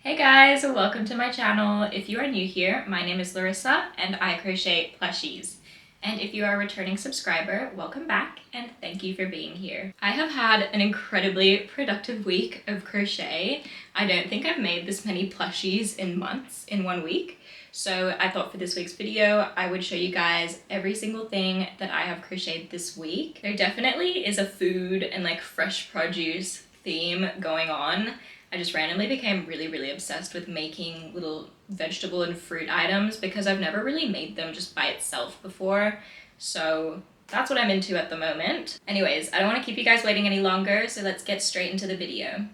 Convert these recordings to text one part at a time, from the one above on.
Hey guys, welcome to my channel. If you are new here, my name is Larissa and I crochet plushies. And if you are a returning subscriber, welcome back and thank you for being here. I have had an incredibly productive week of crochet. I don't think I've made this many plushies in months in 1 week. So I thought for this week's video, I would show you guys every single thing that I have crocheted this week. There definitely is a food and like fresh produce theme going on. I just randomly became really obsessed with making little vegetable and fruit items because I've never really made them just by itself before. So that's what I'm into at the moment. Anyways, I don't want to keep you guys waiting any longer, so let's get straight into the video.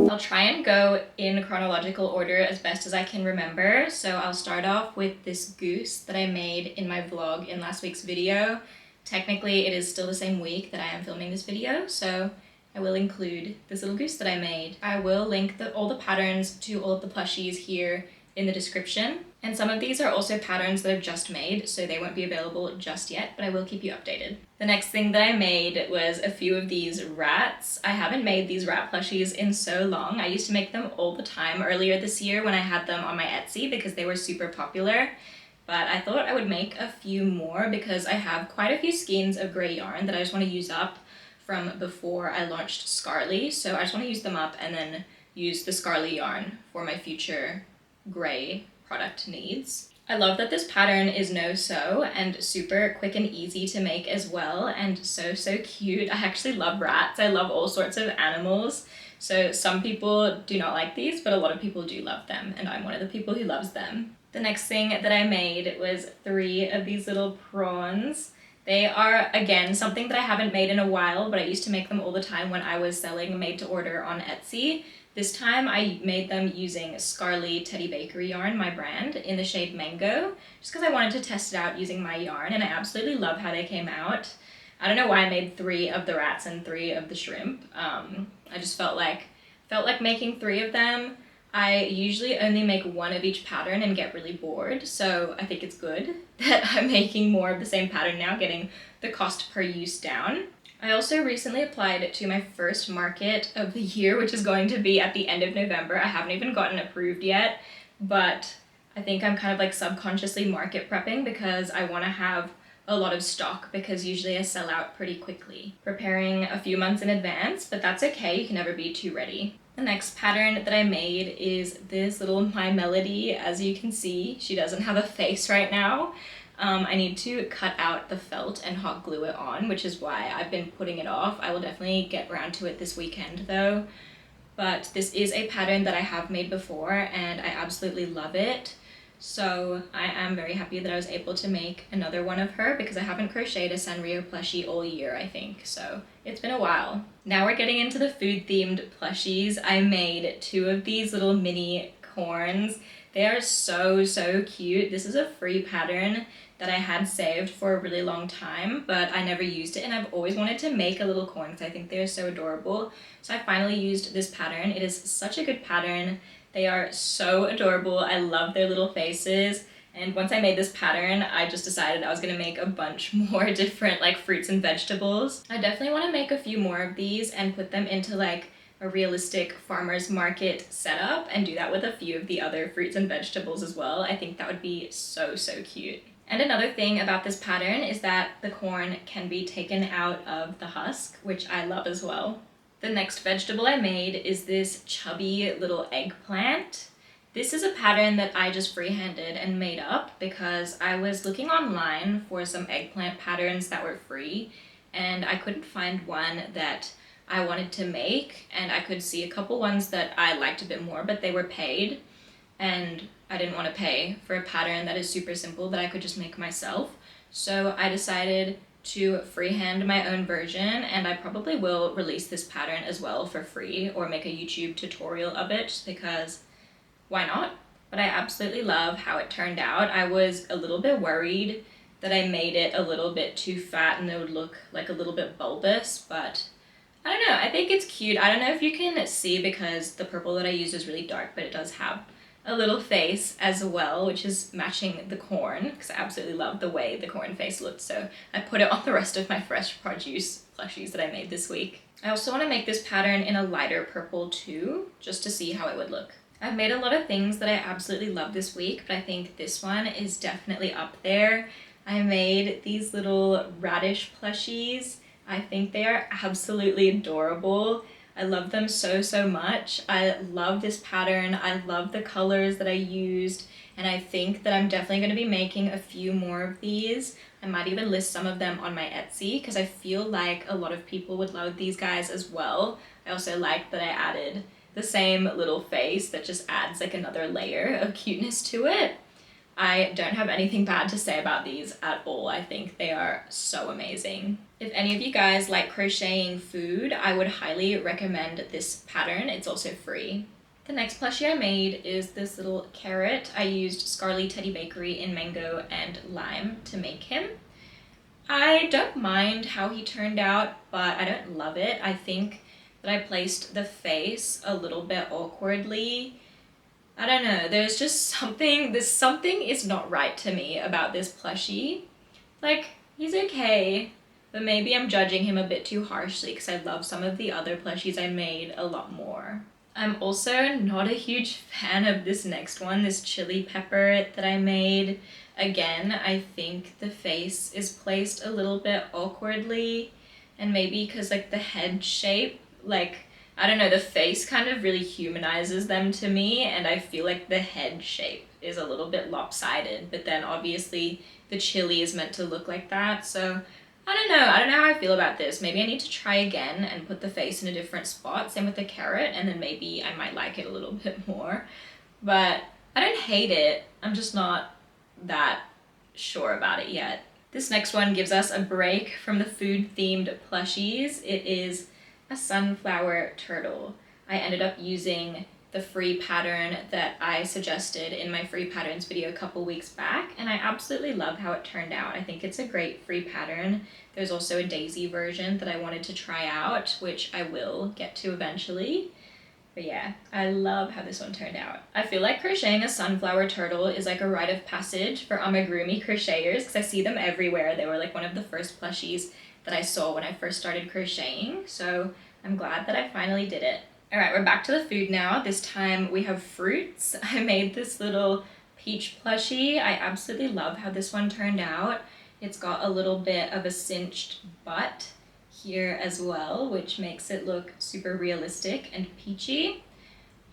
I'll try and go in chronological order as best as I can remember. So I'll start off with this goose that I made in my vlog in last week's video. Technically, it is still the same week that I am filming this video, so I will include this little goose that I made. I will link all the patterns to all of the plushies here in the description. And some of these are also patterns that I've just made, so they won't be available just yet, but I will keep you updated. The next thing that I made was a few of these rats. I haven't made these rat plushies in so long. I used to make them all the time earlier this year when I had them on my Etsy because they were super popular. But I thought I would make a few more because I have quite a few skeins of grey yarn that I just want to use up from before I launched Scarly. So I just want to use them up and then use the Scarly yarn for my future grey product needs. I love that this pattern is no-sew and super quick and easy to make as well, and so cute. I actually love rats. I love all sorts of animals. So some people do not like these, but a lot of people do love them, and I'm one of the people who loves them. The next thing that I made was 3 of these little prawns. They are, again, something that I haven't made in a while, but I used to make them all the time when I was selling made to order on Etsy. This time I made them using Scarly Teddy Bakery yarn, my brand, in the shade Mango, just because I wanted to test it out using my yarn, and I absolutely love how they came out. I don't know why I made 3 of the rats and 3 of the shrimp. I just felt like making 3 of them. I usually only make 1 of each pattern and get really bored, so I think it's good that I'm making more of the same pattern now, getting the cost per use down. I also recently applied to my first market of the year, which is going to be at the end of November. I haven't even gotten approved yet, but I think I'm kind of like subconsciously market prepping because I want to have a lot of stock because usually I sell out pretty quickly. Preparing a few months in advance, but that's okay, you can never be too ready. The next pattern that I made is this little My Melody. As you can see, she doesn't have a face right now. I need to cut out the felt and hot glue it on, which is why I've been putting it off. I will definitely get around to it this weekend though. But this is a pattern that I have made before and I absolutely love it. So I am very happy that I was able to make another one of her because I haven't crocheted a Sanrio plushie all year, I think, so it's been a while. Now we're getting into the food themed plushies. I made 2 of these little mini corns. They are so cute. This is a free pattern that I had saved for a really long time, but I never used it, and I've always wanted to make a little corn because I think they're so adorable. So I finally used this pattern. It is such a good pattern. They are so adorable. I love their little faces. And once I made this pattern, I just decided I was gonna make a bunch more different like fruits and vegetables. I definitely want to make a few more of these and put them into like a realistic farmer's market setup and do that with a few of the other fruits and vegetables as well. I think that would be so cute. And another thing about this pattern is that the corn can be taken out of the husk, which I love as well. The next vegetable I made is this chubby little eggplant. This is a pattern that I just freehanded and made up because I was looking online for some eggplant patterns that were free and I couldn't find one that I wanted to make, and I could see a couple ones that I liked a bit more, but they were paid and I didn't want to pay for a pattern that is super simple that I could just make myself. So I decided to freehand my own version, and I probably will release this pattern as well for free or make a YouTube tutorial of it because why not? But I absolutely love how it turned out. I was a little bit worried that I made it a little bit too fat and it would look like a little bit bulbous, but I don't know, I think it's cute. I don't know if you can see because the purple that I use is really dark, but it does have a little face as well, which is matching the corn because I absolutely love the way the corn face looked, so I put it on the rest of my fresh produce plushies that I made this week. I also want to make this pattern in a lighter purple too, just to see how it would look. I've made a lot of things that I absolutely love this week, but I think this one is definitely up there. I made these little Radish plushies. I think they are absolutely adorable. I love them so, so much. I love this pattern. I love the colors that I used, and I think that I'm definitely going to be making a few more of these. I might even list some of them on my Etsy because I feel like a lot of people would love these guys as well. I also like that I added the same little face that just adds like another layer of cuteness to it. I don't have anything bad to say about these at all. I think they are so amazing. If any of you guys like crocheting food, I would highly recommend this pattern. It's also free. The next plushie I made is this little carrot. I used Scarly Teddy Bakery in mango and lime to make him. I don't mind how he turned out, but I don't love it. I think that I placed the face a little bit awkwardly. I don't know, there's just something is not right to me about this plushie. Like, he's okay, but maybe I'm judging him a bit too harshly because I love some of the other plushies I made a lot more. I'm also not a huge fan of this next one, this chili pepper that I made. Again, I think the face is placed a little bit awkwardly, and maybe because like the head shape, like, I don't know, the face kind of really humanizes them to me, and I feel like the head shape is a little bit lopsided, but then obviously the chili is meant to look like that, so I don't know how I feel about this. Maybe I need to try again and put the face in a different spot, same with the carrot, and then maybe I might like it a little bit more. But I don't hate it, I'm just not that sure about it yet. This next one gives us a break from the food-themed plushies. It is a sunflower turtle. I ended up using the free pattern that I suggested in my free patterns video a couple weeks back, and I absolutely love how it turned out. I think it's a great free pattern. There's also a daisy version that I wanted to try out, which I will get to eventually. But yeah, I love how this one turned out. I feel like crocheting a sunflower turtle is like a rite of passage for Amigurumi crocheters because I see them everywhere. They were like one of the first plushies that I saw when I first started crocheting, so I'm glad that I finally did it. Alright, we're back to the food now. This time we have fruits. I made this little peach plushie. I absolutely love how this one turned out. It's got a little bit of a cinched butt here as well, which makes it look super realistic and peachy.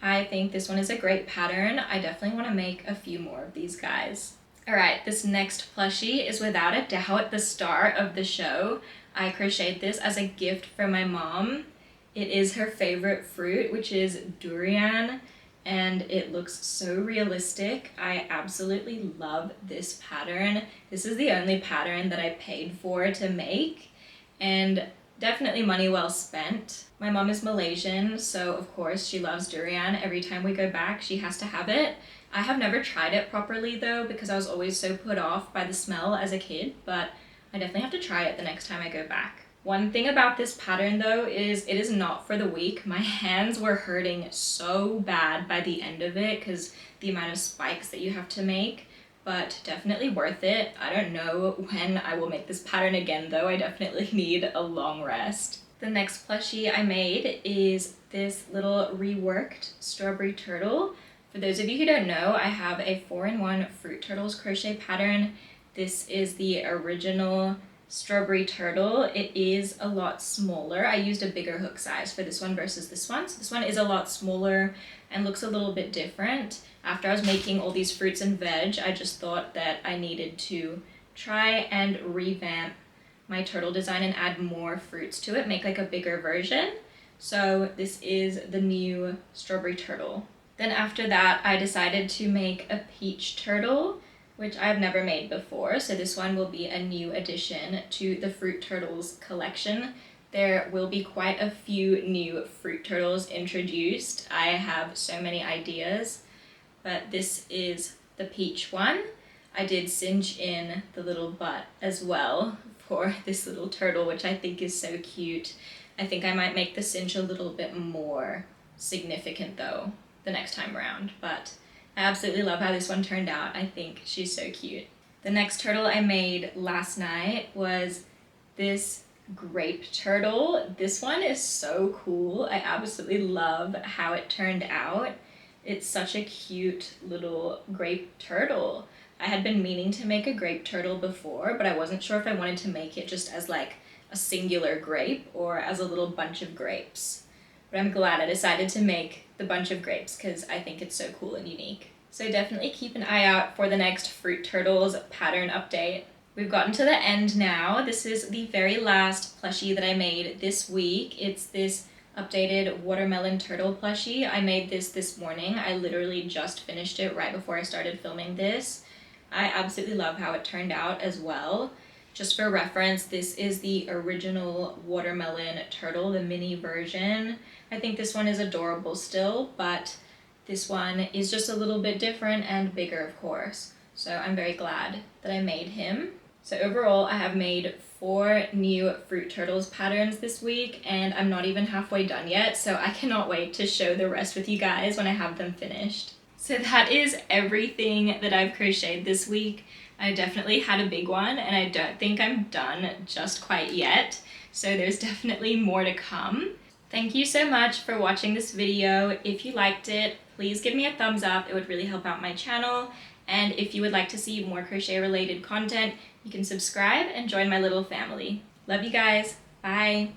I think this one is a great pattern. I definitely want to make a few more of these guys. Alright, this next plushie is without a doubt the star of the show. I crocheted this as a gift from my mom. It is her favorite fruit, which is durian, and it looks so realistic. I absolutely love this pattern. This is the only pattern that I paid for to make, and definitely money well spent. My mom is Malaysian, so of course she loves durian. Every time we go back, she has to have it. I have never tried it properly though, because I was always so put off by the smell as a kid, but I definitely have to try it the next time I go back. One thing about this pattern though is it is not for the weak. My hands were hurting so bad by the end of it because the amount of spikes that you have to make, but definitely worth it. I don't know when I will make this pattern again though. I definitely need a long rest. The next plushie I made is this little reworked strawberry turtle. For those of you who don't know, I have a 4-in-1 fruit turtles crochet pattern. This is the original strawberry turtle. It is a lot smaller. I used a bigger hook size for this one versus this one. So this one is a lot smaller and looks a little bit different. After I was making all these fruits and veg, I just thought that I needed to try and revamp my turtle design and add more fruits to it, make like a bigger version. So this is the new strawberry turtle. Then after that, I decided to make a peach turtle, which I've never made before, so this one will be a new addition to the Fruit Turtles collection. There will be quite a few new fruit turtles introduced. I have so many ideas, but this is the peach one. I did cinch in the little butt as well for this little turtle, which I think is so cute. I think I might make the cinch a little bit more significant though the next time around, but I absolutely love how this one turned out. I think she's so cute. The next turtle I made last night was this grape turtle. This one is so cool. I absolutely love how it turned out. It's such a cute little grape turtle. I had been meaning to make a grape turtle before, but I wasn't sure if I wanted to make it just as like a singular grape or as a little bunch of grapes. But I'm glad I decided to make the bunch of grapes because I think it's so cool and unique. So definitely keep an eye out for the next Fruit Turtles pattern update. We've gotten to the end now. This is the very last plushie that I made this week. It's this updated watermelon turtle plushie. I made this morning. I literally just finished it right before I started filming this. I absolutely love how it turned out as well. Just for reference, this is the original watermelon turtle, the mini version. I think this one is adorable still, but this one is just a little bit different and bigger, of course. So I'm very glad that I made him. So overall, I have made 4 new Fruit Turtles patterns this week, and I'm not even halfway done yet, so I cannot wait to show the rest with you guys when I have them finished. So that is everything that I've crocheted this week. I definitely had a big one, and I don't think I'm done just quite yet, so there's definitely more to come. Thank you so much for watching this video. If you liked it, please give me a thumbs up. It would really help out my channel. And if you would like to see more crochet related content, you can subscribe and join my little family. Love you guys. Bye.